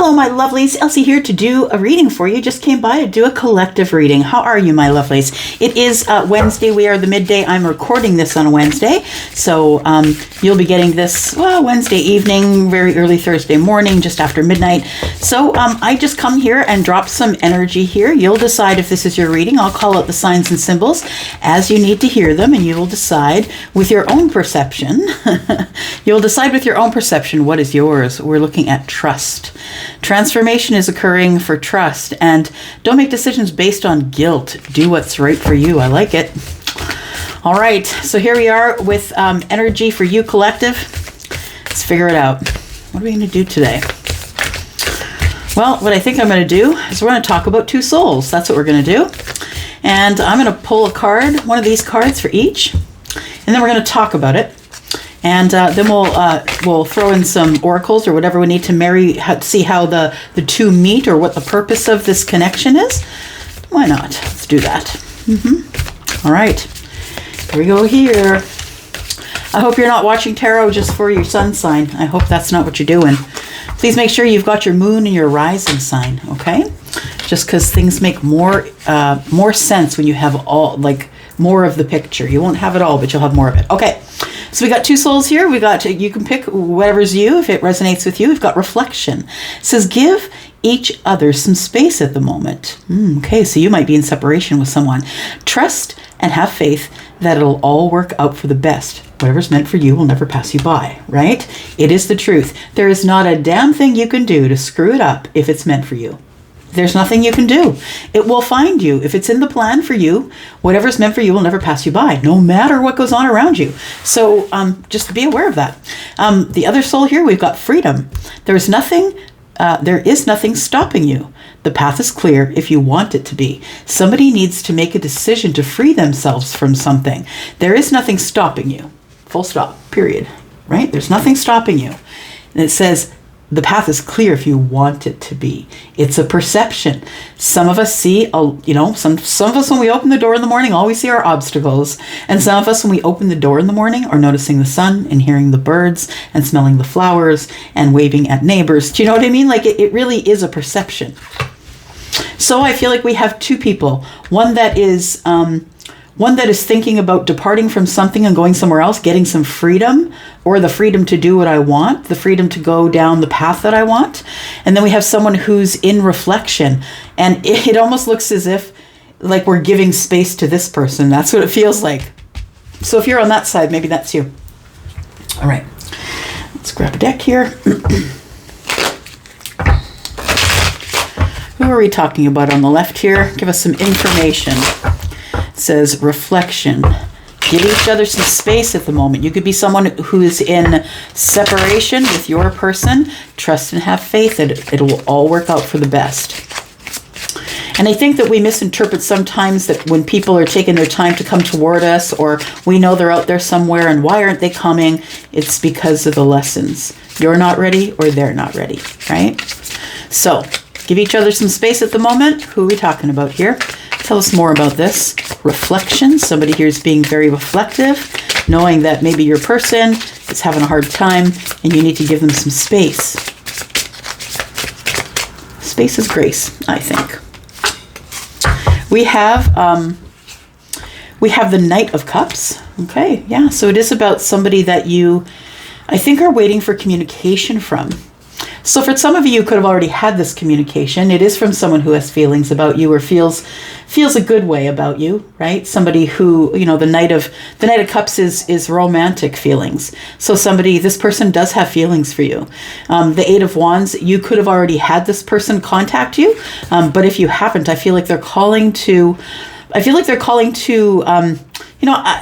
Hello, my lovelies. Elsie here to do a reading for you. Just came by to do a collective reading. How are you, my lovelies? It is Wednesday. We are the midday. I'm recording this on a Wednesday. So you'll be getting this, Wednesday evening, very early Thursday morning, just after midnight. So I just come here and drop some energy here. You'll decide if this is your reading. I'll call out the signs and symbols as you need to hear them, and you will decide with your own perception. You'll decide with your own perception what is yours. We're looking at trust. Transformation is occurring for trust, and don't make decisions based on guilt. Do what's right for you. I like it. All right, so here we are with energy for you, collective. Let's figure it out. What are we going to do today? Well, what I think I'm going to do is we're going to talk about two souls. That's what we're going to do. And I'm going to pull a card, one of these cards for each, and then we're going to talk about it. And then we'll throw in some oracles or whatever we need to see how the two meet or what the purpose of this connection is. Why not? Let's do that. All right. Here we go here. I hope you're not watching tarot just for your sun sign. I hope that's not what you're doing. Please make sure you've got your moon and your rising sign, okay? Just because things make more sense when you have more of the picture. You won't have it all, but you'll have more of it. Okay. So we got two souls here. You can pick whatever's you if it resonates with you. We've got reflection. It says give each other some space at the moment. Okay, so you might be in separation with someone. Trust and have faith that it'll all work out for the best. Whatever's meant for you will never pass you by, right? It is the truth. There is not a damn thing you can do to screw it up if it's meant for you. There's nothing you can do. It will find you. If it's in the plan for you, whatever's meant for you will never pass you by, no matter what goes on around you. So just be aware of that. The other soul here, we've got freedom. There is nothing stopping you. The path is clear if you want it to be. Somebody needs to make a decision to free themselves from something. There is nothing stopping you. Full stop, period. Right? There's nothing stopping you. And it says, the path is clear if you want it to be. It's a perception. Some of us see, some of us when we open the door in the morning, all we see are obstacles. And some of us when we open the door in the morning are noticing the sun and hearing the birds and smelling the flowers and waving at neighbors. Do you know what I mean? Like it really is a perception. So I feel like we have two people. One that is thinking about departing from something and going somewhere else, getting some freedom, or the freedom to do what I want, the freedom to go down the path that I want. And then we have someone who's in reflection, and it almost looks as if like we're giving space to this person. That's what it feels like. So if you're on that side, maybe that's you. All right, let's grab a deck here. Who are we talking about on the left here? Give us some information. It says reflection. Give each other some space at the moment. You could be someone who is in separation with your person. Trust and have faith that it will all work out for the best. And I think that we misinterpret sometimes that when people are taking their time to come toward us, or we know they're out there somewhere and why aren't they coming? It's because of the lessons. You're not ready or they're not ready, right? So give each other some space at the moment. Who are we talking about here? Tell us more about this. Reflection. Somebody here is being very reflective, knowing that maybe your person is having a hard time and you need to give them some space. Space is grace, I think. We have the Knight of Cups. Okay, yeah, so it is about somebody that you, I think, are waiting for communication from. So for some of you could have already had this communication. It is from someone who has feelings about you or feels a good way about you, right? Somebody who, the Knight of Cups is romantic feelings. So this person does have feelings for you. The Eight of Wands, you could have already had this person contact you. But if you haven't, I feel like they're calling to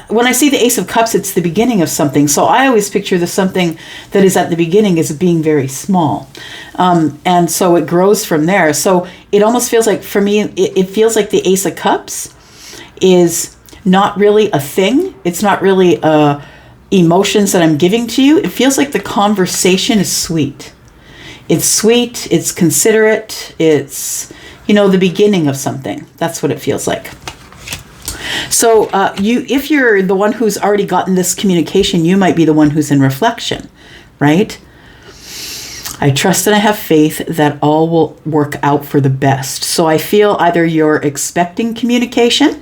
when I see the Ace of Cups, it's the beginning of something. So I always picture something that is at the beginning as being very small. And so it grows from there. So it almost feels like, for me, it feels like the Ace of Cups is not really a thing. It's not really emotions that I'm giving to you. It feels like the conversation is sweet. It's sweet. It's considerate. It's, the beginning of something. That's what it feels like. So if you're the one who's already gotten this communication, you might be the one who's in reflection, right? I trust and I have faith that all will work out for the best. So I feel either you're expecting communication,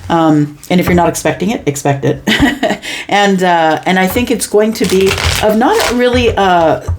and if you're not expecting it, expect it. and I think it's going to be of not really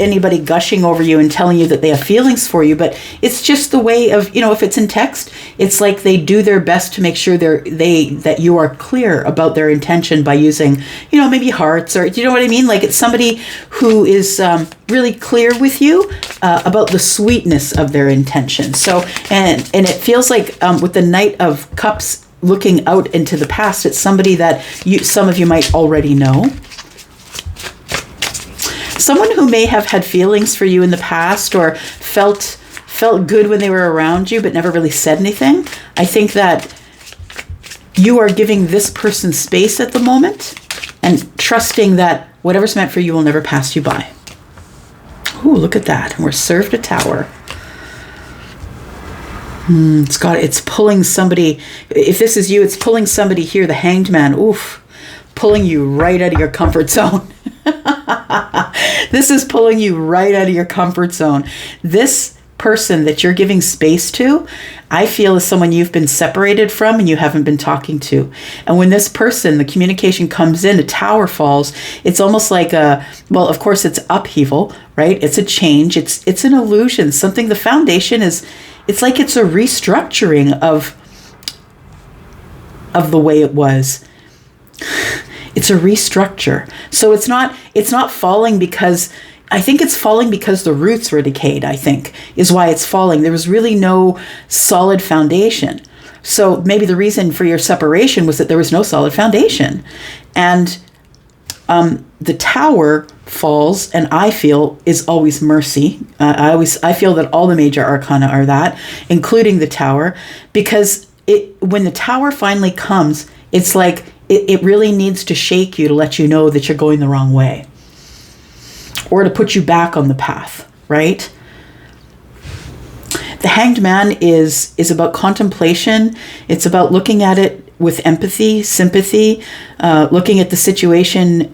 anybody gushing over you and telling you that they have feelings for you, but it's just the way of, if it's in text, it's like they do their best to make sure that you are clear about their intention by using, maybe hearts, or do you know what I mean? Like it's somebody who is really clear with you about the sweetness of their intention. So, and it feels like with the Knight of Cups looking out into the past, it's somebody that some of you might already know. Someone who may have had feelings for you in the past, or felt good when they were around you but never really said anything. I think that you are giving this person space at the moment and trusting that whatever's meant for you will never pass you by. Ooh, look at that. And we're served a tower. It's pulling somebody. If this is you, it's pulling somebody here, the Hanged Man. Oof, pulling you right out of your comfort zone. This is pulling you right out of your comfort zone. This person that you're giving space to, I feel is someone you've been separated from and you haven't been talking to. And when this person, the communication comes in, a tower falls, it's almost like of course it's upheaval, right? It's a change. It's an illusion. Something, the foundation is, it's like it's a restructuring of the way it was. It's a restructure. So it's not falling because, I think it's falling because the roots were decayed, I think, is why it's falling. There was really no solid foundation. So maybe the reason for your separation was that there was no solid foundation. And the tower falls, and I feel is always mercy. I feel that all the major arcana are that, including the tower, because when the tower finally comes, it's like it really needs to shake you to let you know that you're going the wrong way, or to put you back on the path, right? The Hanged Man is about contemplation. It's about looking at it with empathy, sympathy, looking at the situation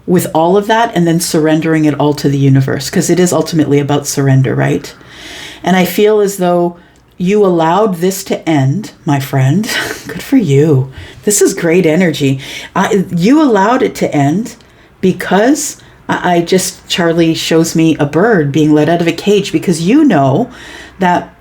with all of that, and then surrendering it all to the universe, because it is ultimately about surrender, right? And I feel as though you allowed this to end, my friend. Good for you. This is great energy. You allowed it to end because Charlie shows me a bird being let out of a cage, because you know that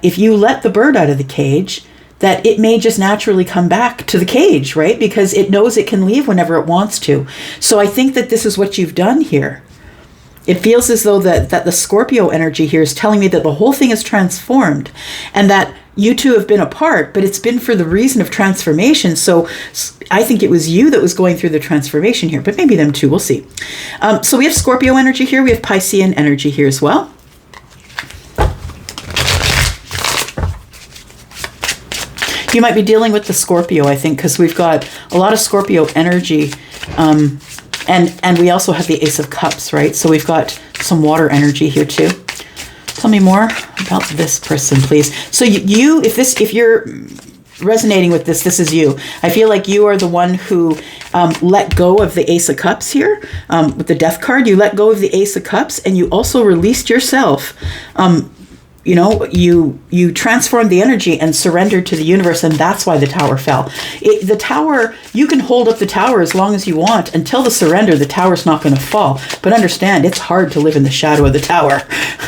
if you let the bird out of the cage, that it may just naturally come back to the cage, right? Because it knows it can leave whenever it wants to. So I think that this is what you've done here. It feels as though that the Scorpio energy here is telling me that the whole thing is transformed, and that you two have been apart, but it's been for the reason of transformation. So I think it was you that was going through the transformation here, but maybe them too, we'll see. So we have Scorpio energy here. We have Piscean energy here as well. You might be dealing with the Scorpio, I think, because we've got a lot of Scorpio energy. And we also have the Ace of Cups, right? So we've got some water energy here too. Tell me more about this person, please. So if you're resonating with this is you. I feel like you are the one who let go of the Ace of Cups here with the Death card. You let go of the Ace of Cups, and you also released yourself. You transformed the energy and surrendered to the universe, and that's why the tower fell. The tower, you can hold up the tower as long as you want. Until the surrender, the tower's not going to fall. But understand, it's hard to live in the shadow of the tower,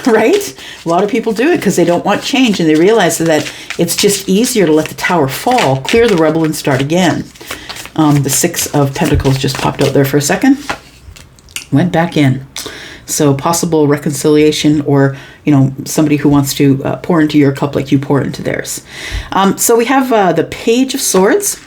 right? A lot of people do it because they don't want change, and they realize that it's just easier to let the tower fall, clear the rubble, and start again. The Six of Pentacles just popped out there for a second. Went back in. So possible reconciliation, or, somebody who wants to pour into your cup like you pour into theirs. So we have the Page of Swords.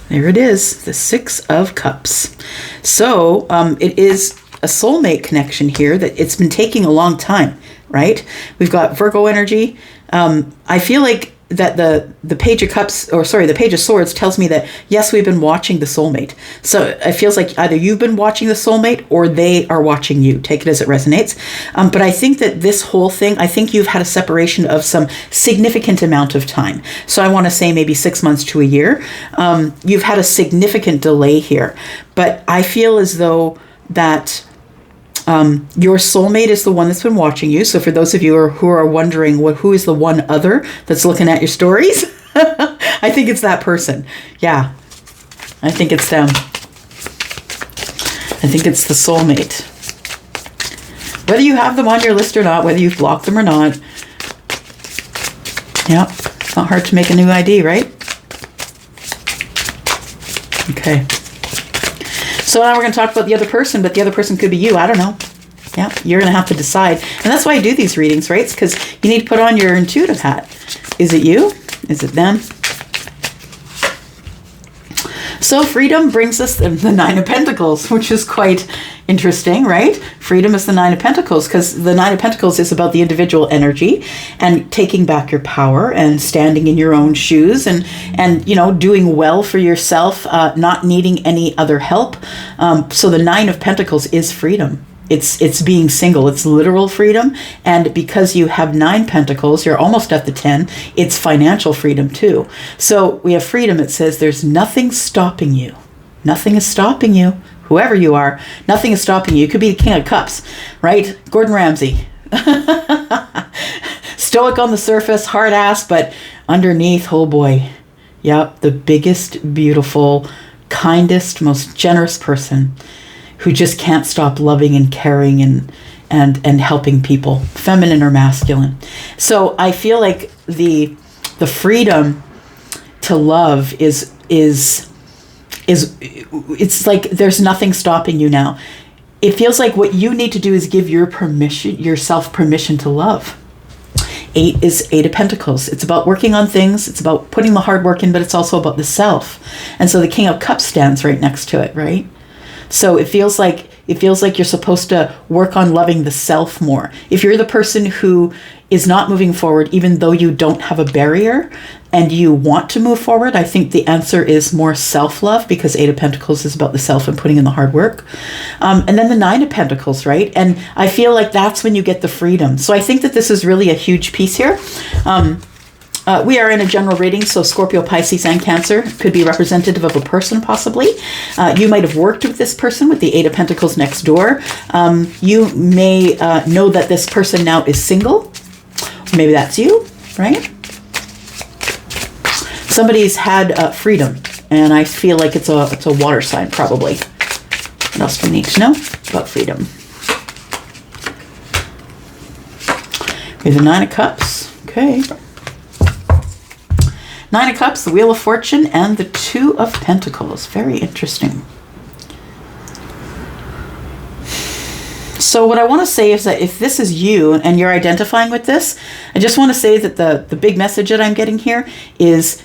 There it is, the Six of Cups. So it is a soulmate connection here that it's been taking a long time, right? We've got Virgo energy. I feel like that the Page of the Page of Swords tells me that, yes, we've been watching the soulmate. So it feels like either you've been watching the soulmate or they are watching you. Take it as it resonates. But I think that this whole thing, I think you've had a separation of some significant amount of time. So I want to say maybe 6 months to a year. You've had a significant delay here. But I feel as though that Your soulmate is the one that's been watching you. So for those of you who are wondering who is the one other that's looking at your stories, I think it's that person. Yeah, I think it's them. I think it's the soulmate. Whether you have them on your list or not, whether you've blocked them or not. Yeah, it's not hard to make a new ID, right? Okay. So now we're going to talk about the other person, but the other person could be you. I don't know. Yeah, you're going to have to decide. And that's why I do these readings, right? It's because you need to put on your intuitive hat. Is it you? Is it them? So freedom brings us the Nine of Pentacles, which is quite interesting, right? Freedom is the Nine of Pentacles, because the Nine of Pentacles is about the individual energy and taking back your power and standing in your own shoes and you know, doing well for yourself, not needing any other help. So the Nine of Pentacles is freedom. It's being single. It's literal freedom. And because you have 9 pentacles, you're almost at the 10. It's financial freedom too. So we have freedom. It says there's nothing stopping you. Nothing is stopping you. Whoever you are, nothing is stopping you. You could be the King of Cups, right? Gordon Ramsay. Stoic on the surface, hard ass, but underneath, oh boy. Yep, the biggest, beautiful, kindest, most generous person who just can't stop loving and caring and helping people, feminine or masculine. So I feel like the freedom to love is it's like there's nothing stopping you now. It feels like what you need to do is give yourself permission to love. 8 is 8 of Pentacles. It's about working on things. It's about putting the hard work in, but it's also about the self. And so the King of Cups stands right next to it, right? So it feels like you're supposed to work on loving the self more. If you're the person who is not moving forward, even though you don't have a barrier and you want to move forward, I think the answer is more self-love, because 8 of Pentacles is about the self and putting in the hard work. And then the 9 of Pentacles, right? And I feel like that's when you get the freedom. So I think that this is really a huge piece here. We are in a general reading, so Scorpio, Pisces, and Cancer could be representative of a person, possibly. You might have worked with this person with the 8 of Pentacles next door. You may know that this person now is single. Maybe that's you, right? Somebody's had freedom, and I feel like it's a water sign, probably. What else do we need to know about freedom? We have the 9 of Cups. Okay. 9 of Cups, the Wheel of Fortune, and the 2 of Pentacles. Very interesting. So what I want to say is that if this is you and you're identifying with this, I just want to say that the big message that I'm getting here is,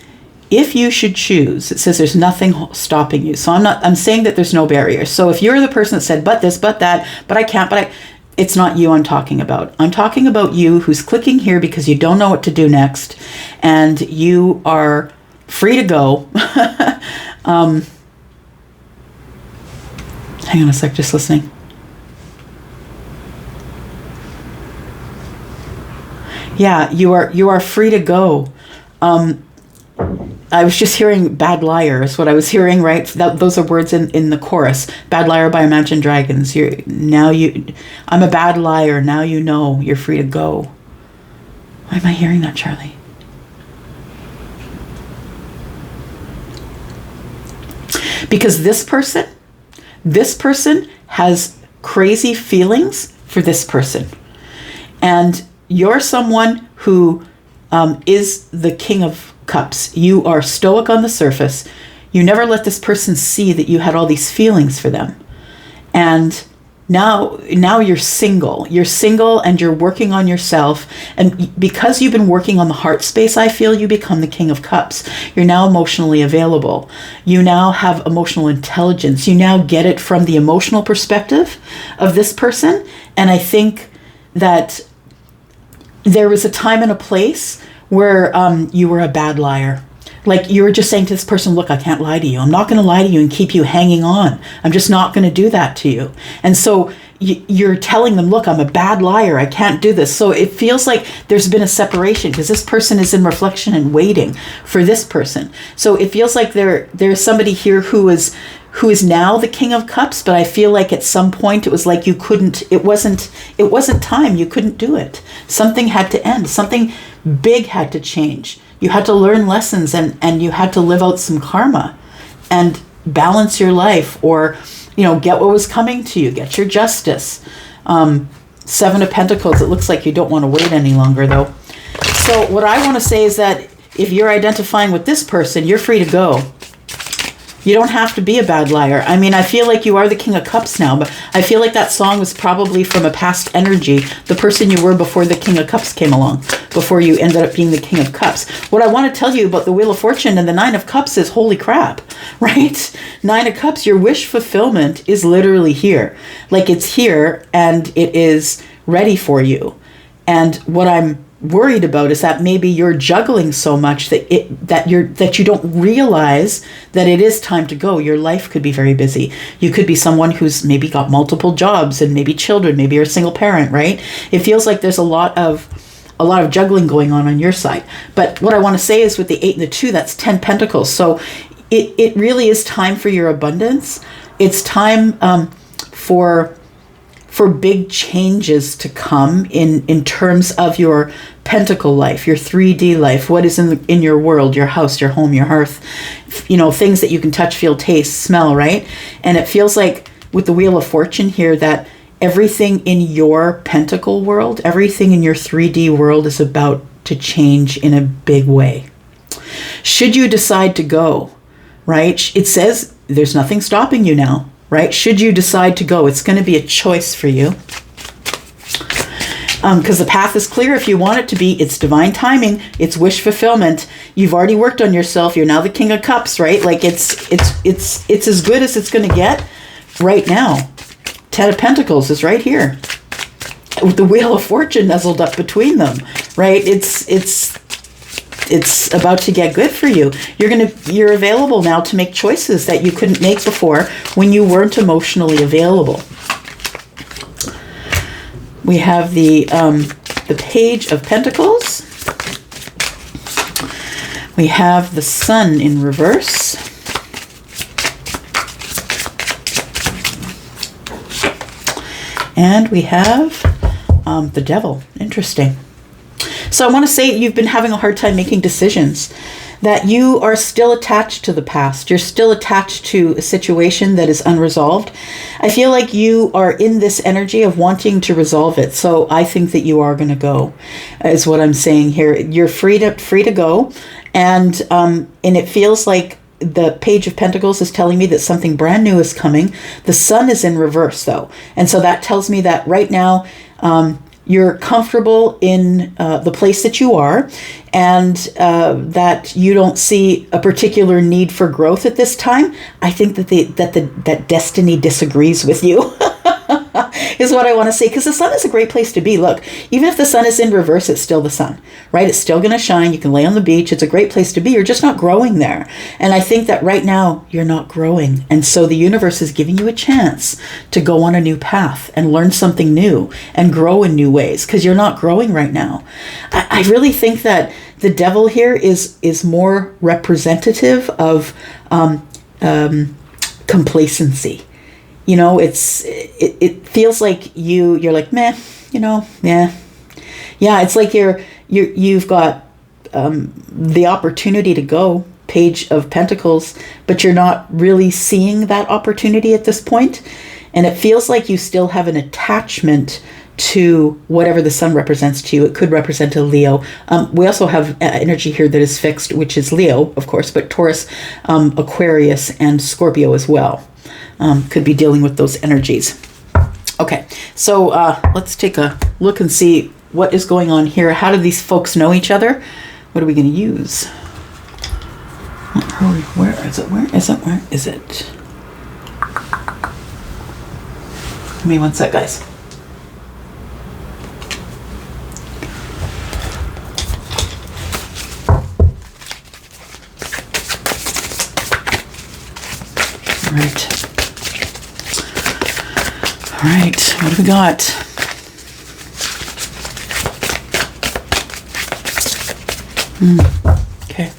if you should choose, it says there's nothing stopping you. So I'm saying that there's no barrier. So if you're the person that said, but this, but that, but I can't, it's not you I'm talking about. I'm talking about you who's clicking here because you don't know what to do next, and you are free to go. Hang on a sec, just listening. Yeah, you are free to go. I was just hearing bad liar is what I was hearing, right? Those are words in the chorus. Bad liar by Imagine Dragons. I'm a bad liar. Now you know you're free to go. Why am I hearing that, Charlie? Because this person has crazy feelings for this person. And you're someone who is the King of Cups. You are stoic on the surface. You never let this person see that you had all these feelings for them. And now you're single. You're single and you're working on yourself. And because you've been working on the heart space, I feel you become the King of Cups. You're now emotionally available. You now have emotional intelligence. You now get it from the emotional perspective of this person. And I think that there was a time and a place where you were a bad liar. Like you were just saying to this person, look, I can't lie to you. I'm not going to lie to you and keep you hanging on. I'm just not going to do that to you. And so you're telling them, look, I'm a bad liar. I can't do this. So it feels like there's been a separation because this person is in reflection and waiting for this person. So it feels like there's somebody here who who is now the King of Cups, but I feel like at some point it was like it wasn't time. You couldn't do it. Something had to end. Something big had to change. You had to learn lessons, and you had to live out some karma and balance your life, or, get what was coming to you, get your justice. Seven of Pentacles, it looks like you don't want to wait any longer, though. So what I want to say is that if you're identifying with this person, you're free to go. You don't have to be a bad liar. I mean, I feel like you are the King of Cups now, but I feel like that song was probably from a past energy, the person you were before the King of Cups came along, before you ended up being the King of Cups. What I want to tell you about the Wheel of Fortune and the Nine of Cups is, holy crap, right? Nine of Cups, your wish fulfillment is literally here. Like, it's here and it is ready for you. And what I'm worried about is that maybe you're juggling so much that you don't realize that it is time to go. Your life could be very busy. You could be someone who's maybe got multiple jobs and maybe children. Maybe you're a single parent, right? It feels like there's a lot of juggling going on your side. But what I want to say is, with the 8 and the 2, that's 10 Pentacles. So it really is time for your abundance. It's time for big changes to come in terms of your pentacle life, your 3D life, what is in your world, your house, your home, your hearth, things that you can touch, feel, taste, smell, right? And it feels like with the Wheel of Fortune here that everything in your pentacle world, everything in your 3D world is about to change in a big way. Should you decide to go, right? It says there's nothing stopping you now. Right? Should you decide to go, it's going to be a choice for you. Because the path is clear if you want it to be. It's divine timing. It's wish fulfillment. You've already worked on yourself. You're now the King of Cups, right? Like, it's as good as it's going to get right now. 10 of Pentacles is right here, with the Wheel of Fortune nuzzled up between them, right? It's about to get good for you. You're available now to make choices that you couldn't make before when you weren't emotionally available. We have the Page of Pentacles. We have the Sun in reverse. And we have the Devil. Interesting. So I want to say you've been having a hard time making decisions, that you are still attached to the past. You're still attached to a situation that is unresolved. I feel like you are in this energy of wanting to resolve it. So I think that you are going to go, is what I'm saying here. You're free to go. And it feels like the Page of Pentacles is telling me that something brand new is coming. The Sun is in reverse, though. And so that tells me that right now, you're comfortable in the place that you are, and that you don't see a particular need for growth at this time. I think that destiny disagrees with you. Is what I want to say, because the sun is a great place to be. Look, even if the sun is in reverse, it's still the sun, right? It's still going to shine. You can lay on the beach. It's a great place to be. You're just not growing there. And I think that right now you're not growing. And so the universe is giving you a chance to go on a new path and learn something new and grow in new ways, because you're not growing right now. I really think that the devil here is more representative of complacency. You know, it feels like you're like, meh, you know, yeah. It's like you've got the opportunity to go, Page of Pentacles, but you're not really seeing that opportunity at this point. And it feels like you still have an attachment to whatever the sun represents to you. It could represent a Leo. We also have energy here that is fixed, which is Leo, of course, but Taurus, Aquarius, and Scorpio as well. Could be dealing with those energies. Okay, so let's take a look and see what is going on here. How do these folks know each other? What are we going to use? Where is it? Give me one sec, guys. All right, what do we got? Okay.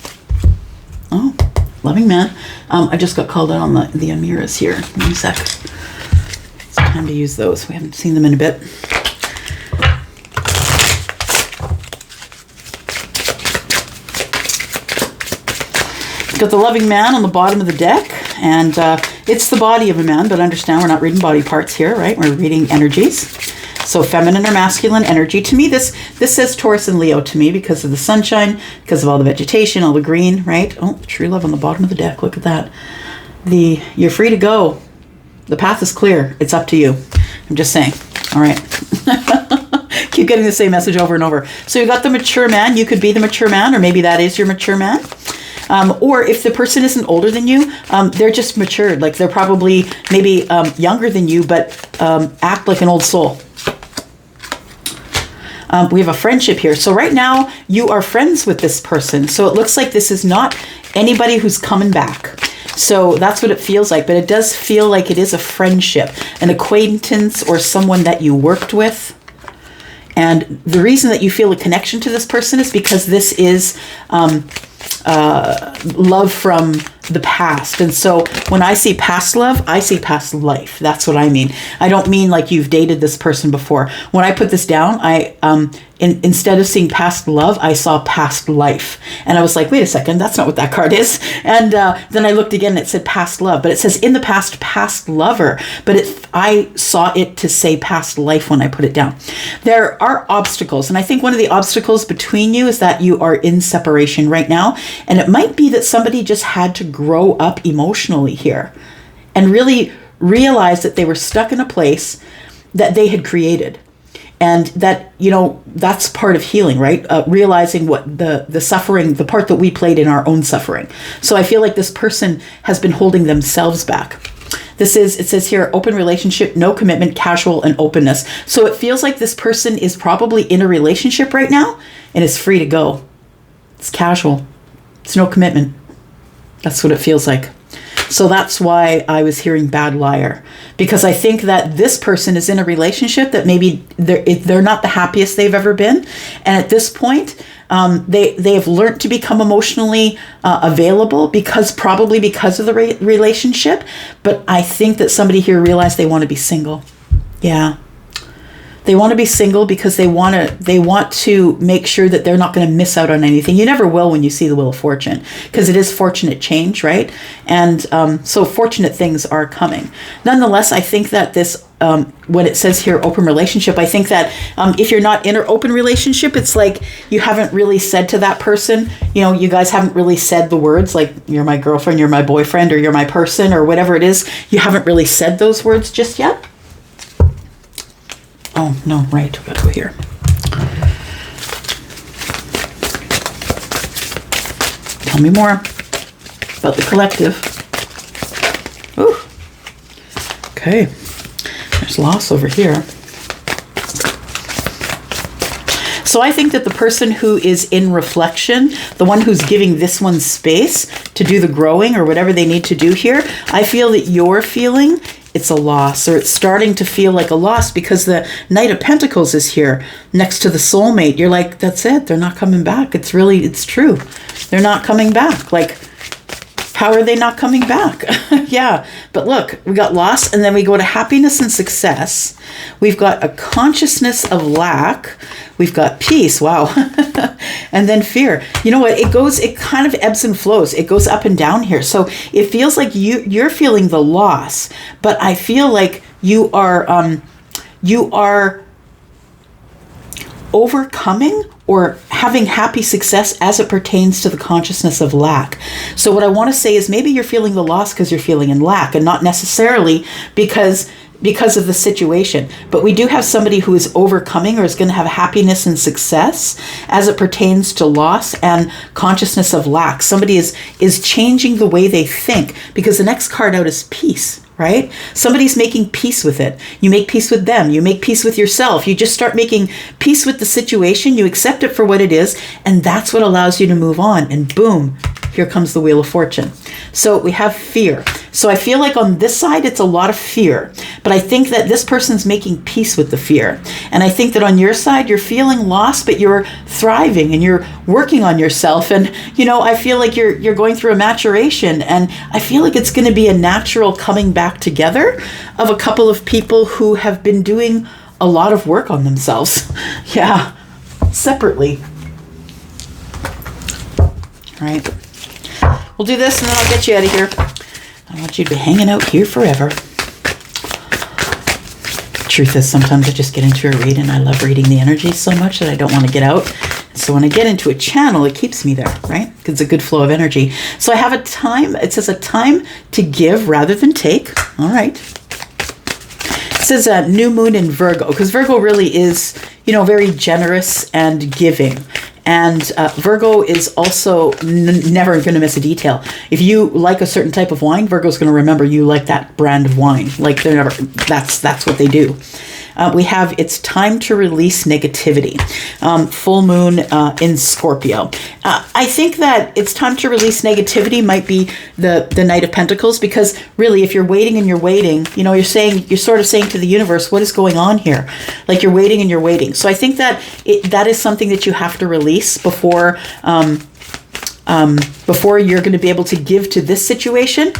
Oh, loving man. I just got called out on the Amiras here. One sec. It's time to use those. We haven't seen them in a bit. Got the loving man on the bottom of the deck, and it's the body of a man, but understand we're not reading body parts here, right? We're reading energies. So feminine or masculine energy. To me, this says Taurus and Leo to me because of the sunshine, because of all the vegetation, all the green, right? Oh, true love on the bottom of the deck. Look at that. You're free to go. The path is clear. It's up to you. I'm just saying. All right. Keep getting the same message over and over. So you got the mature man. You could be the mature man, or maybe that is your mature man. Or if the person isn't older than you, they're just matured. Like they're probably maybe younger than you, but act like an old soul. We have a friendship here. So right now you are friends with this person. So it looks like this is not anybody who's coming back. So that's what it feels like. But it does feel like it is a friendship, an acquaintance, or someone that you worked with. And the reason that you feel a connection to this person is because this is love from the past. And so when I see past love, I see past life. That's what I mean. I don't mean like you've dated this person before. When I put this down, instead of seeing past love, I saw past life. And I was like, wait a second, that's not what that card is. And then I looked again and it said past love, but it says in the past, past lover. But I saw it to say past life when I put it down. There are obstacles. And I think one of the obstacles between you is that you are in separation right now. And it might be that somebody just had to grow up emotionally here and really realize that they were stuck in a place that they had created. And that, that's part of healing, right? Realizing what the suffering, the part that we played in our own suffering. So I feel like this person has been holding themselves back. It says here, open relationship, no commitment, casual, and openness. So it feels like this person is probably in a relationship right now and is free to go. It's casual. It's no commitment. That's what it feels like. So that's why I was hearing bad liar, because I think that this person is in a relationship that maybe they're not the happiest they've ever been. And at this point, they have learned to become emotionally available probably because of the relationship. But I think that somebody here realized they want to be single. Yeah. They want to be single because they want to make sure that they're not going to miss out on anything. You never will when you see the Wheel of Fortune, because it is fortunate change, right? And so fortunate things are coming. Nonetheless, I think that this, when it says here open relationship, I think that if you're not in an open relationship, it's like you haven't really said to that person, you guys haven't really said the words like you're my girlfriend, you're my boyfriend, or you're my person, or whatever it is. You haven't really said those words just yet. Oh, no, right. We've got to go here. Tell me more about the collective. Ooh. Okay. There's loss over here. So I think that the person who is in reflection, the one who's giving this one space to do the growing or whatever they need to do here, I feel that you're feeling it's a loss, or it's starting to feel like a loss because the Knight of Pentacles is here next to the soulmate. You're like, that's it. They're not coming back. It's true. They're not coming back. Like, how are they not coming back? Yeah. But look, we got loss, and then we go to happiness and success. We've got a consciousness of lack. We've got peace. Wow. And then fear. You know what? It kind of ebbs and flows. It goes up and down here. So it feels like you're feeling the loss, but I feel like you are overcoming or having happy success as it pertains to the consciousness of lack. So what I want to say is maybe you're feeling the loss because you're feeling in lack, and not necessarily because of the situation. But we do have somebody who is overcoming or is going to have happiness and success as it pertains to loss and consciousness of lack. Somebody is changing the way they think, because the next card out is peace, right? Somebody's making peace with it. You make peace with them. You make peace with yourself. You just start making peace with the situation. You accept it for what it is, and that's what allows you to move on. And boom, here comes the Wheel of Fortune. So we have fear. So I feel like on this side, it's a lot of fear. But I think that this person's making peace with the fear. And I think that on your side, you're feeling lost, but you're thriving and you're working on yourself. And, I feel like you're going through a maturation. And I feel like it's going to be a natural coming back together of a couple of people who have been doing a lot of work on themselves. Yeah, separately. All right. We'll do this and then I'll get you out of here. I want you to be hanging out here forever. Truth is, sometimes I just get into a read and I love reading the energy so much that I don't want to get out. So when I get into a channel, it keeps me there, right? Because it's a good flow of energy. So I have a time, it says a time to give rather than take. All right. It says a new moon in Virgo, because Virgo really is, very generous and giving. And Virgo is also never going to miss a detail. If you like a certain type of wine, Virgo's going to remember you like that brand of wine. Like they're never, that's what they do. We have it's time to release negativity. Full moon in Scorpio. I think that it's time to release negativity might be the Knight of Pentacles, because really, if you're waiting and you're waiting, you're sort of saying to the universe, what is going on here? Like you're waiting and you're waiting. So I think that that is something that you have to release before you're going to be able to give to this situation.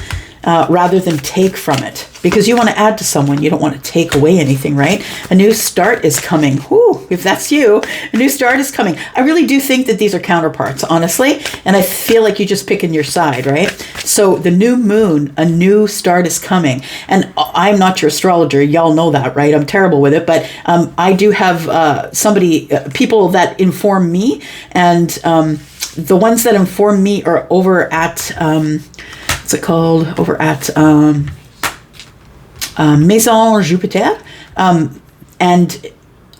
Rather than take from it, because you want to add to someone, you don't want to take away anything, right? A new start is coming. Whew, if that's you, a new start is coming. I really do think that these are counterparts, honestly, and I feel like you're just picking your side, right? So the new moon, a new start is coming, and I'm not your astrologer. Y'all know that, right? I'm terrible with it, but I do have people that inform me, and the ones that inform me are over at what's it called? Over at Maison Jupiter. And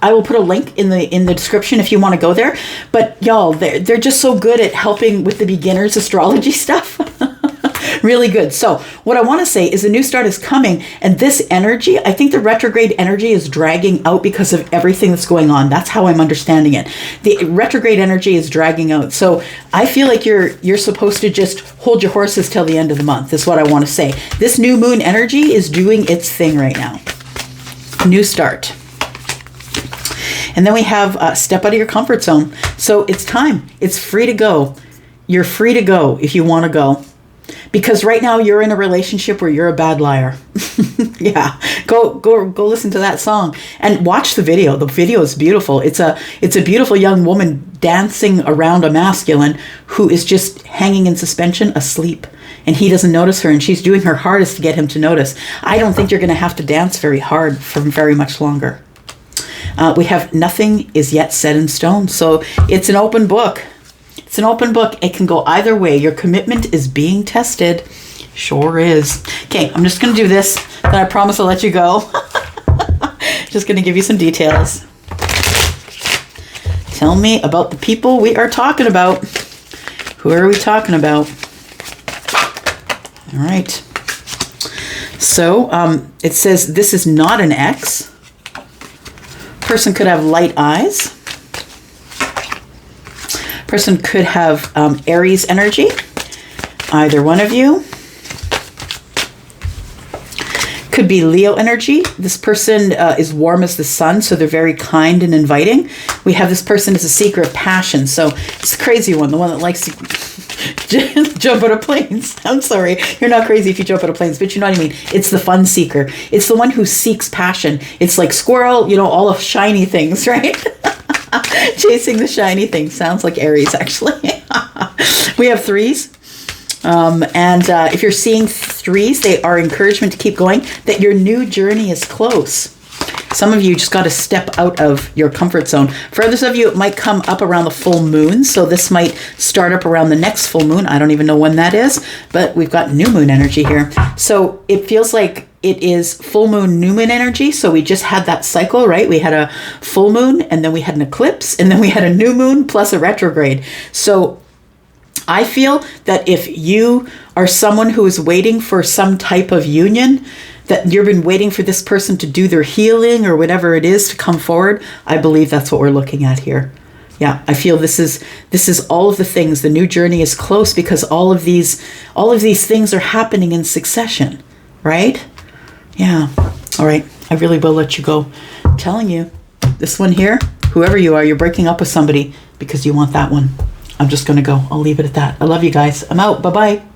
I will put a link in the description if you want to go there. But y'all, they're just so good at helping with the beginners astrology stuff. Really good. So what I want to say is a new start is coming, and this energy, I think the retrograde energy is dragging out because of everything that's going on. That's how I'm understanding it. The retrograde energy is dragging out. So I feel like you're supposed to just hold your horses till the end of the month, is what I want to say. This new moon energy is doing its thing right now. New start. And then we have step out of your comfort zone. So it's time. It's free to go. You're free to go if you want to go. Because right now you're in a relationship where you're a bad liar. Yeah, go listen to that song and watch the video. The video is beautiful. It's a beautiful young woman dancing around a masculine who is just hanging in suspension, asleep, and he doesn't notice her, and she's doing her hardest to get him to notice. I don't think you're going to have to dance very hard for very much longer. We have nothing is yet set in stone, so it's an open book. It's an open book. It can go either way. Your commitment is being tested. Sure is. Okay, I'm just going to do this. Then I promise I'll let you go. Just going to give you some details. Tell me about the people we are talking about. Who are we talking about? All right. So it says this is not an ex. Person could have light eyes. Person could have Aries energy, either one of you. Could be Leo energy. This person is warm as the sun, so they're very kind and inviting. We have this person as a seeker of passion, so it's a crazy one, the one that likes to jump out of planes. I'm sorry, you're not crazy if you jump out of planes, but you know what I mean. It's the fun seeker. It's the one who seeks passion. It's like squirrel, all of shiny things, right? Chasing the shiny thing. Sounds like Aries, actually. We have threes. And if you're seeing threes, they are encouragement to keep going, that your new journey is close. Some of you just got to step out of your comfort zone. For others of you, it might come up around the full moon. So this might start up around the next full moon. I don't even know when that is, but we've got new moon energy here. So it feels like it is full moon, new moon energy. So we just had that cycle, right? We had a full moon, and then we had an eclipse, and then we had a new moon plus a retrograde. So I feel that if you are someone who is waiting for some type of union, that you've been waiting for this person to do their healing or whatever it is to come forward, I believe that's what we're looking at here. Yeah, I feel this is all of the things. The new journey is close because all of these things are happening in succession, right? Yeah. All right. I really will let you go. I'm telling you, this one here, whoever you are, you're breaking up with somebody because you want that one. I'm just going to go. I'll leave it at that. I love you guys. I'm out. Bye-bye.